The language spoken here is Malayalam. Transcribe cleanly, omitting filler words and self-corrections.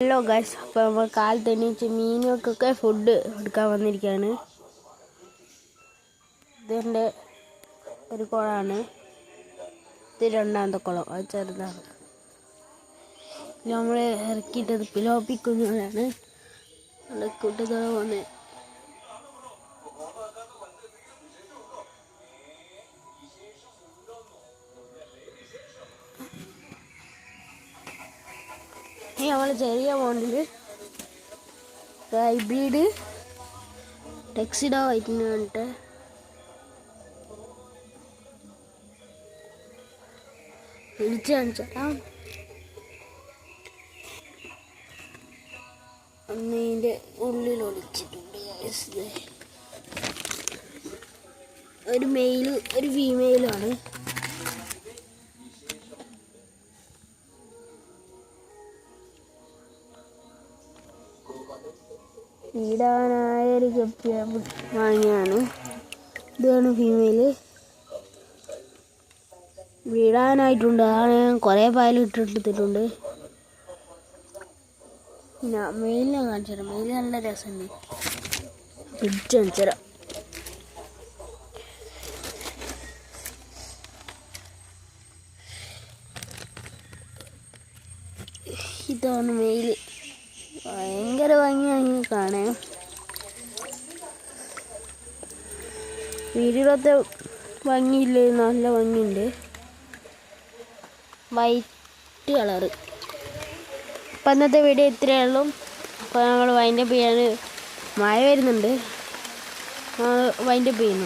ഹലോ ഗൈസ്, അപ്പോൾ നമ്മൾ കാലത്ത് എണീച്ച് മീനുകൾക്കൊക്കെ ഫുഡ് എടുക്കാൻ വന്നിരിക്കുകയാണ്. ഇതിൻ്റെ ഒരു കുളമാണ്. ഇത് രണ്ടാമത്തെ കുളം, അത് ചെറുതാണ്. നമ്മൾ ഇറക്കിയിട്ടത് പിലോപ്പി കുഞ്ഞുങ്ങളാണ്. അവിടെ കൂട്ടത്തോടെ വന്ന് നമ്മൾ ചെറിയ മോണ്ടിൽ ഹൈബ്രിഡ് ടെക്സിഡോ വൈറ്റിന് വേണ്ടിയിട്ട് പിടിച്ച് കാണിച്ചാൽ അന്ന് ഇതിൻ്റെ ഉള്ളിൽ ഒളിച്ചിട്ടുണ്ട്. ഒരു മെയിലും ഒരു ഫീമെയിലുമാണ്. വീടാനായൊരു ഗപ്പി വാങ്ങിയാണ്. ഇതാണ് ഫീമെയില്. വീടാനായിട്ടുണ്ട്. അതാണ് ഞാൻ കുറേ പാലിട്ടിട്ടുണ്ട്. പിന്നെ മെയിലിനെ കാണിച്ചു തരാം. മെയിൽ നല്ല രസമുണ്ട്. പിടിച്ച് കാണിച്ചു തരാം. ഇതാണ് മെയിൽ. ഭയങ്കര ഭംഗിയാണ് കാണാൻ. വീഡിയോത്തെ ഭംഗിയില്ലേ, നല്ല ഭംഗിയുണ്ട്. White colour. അപ്പം ഇന്നത്തെ വീഡിയോ ഇത്രയേ ഉള്ളൂ. അപ്പോൾ ഞങ്ങൾ വൈൻഡപ്പ് ചെയ്യാൻ മഴ വരുന്നുണ്ട്. വൈൻഡപ്പ് ചെയ്യുന്നു.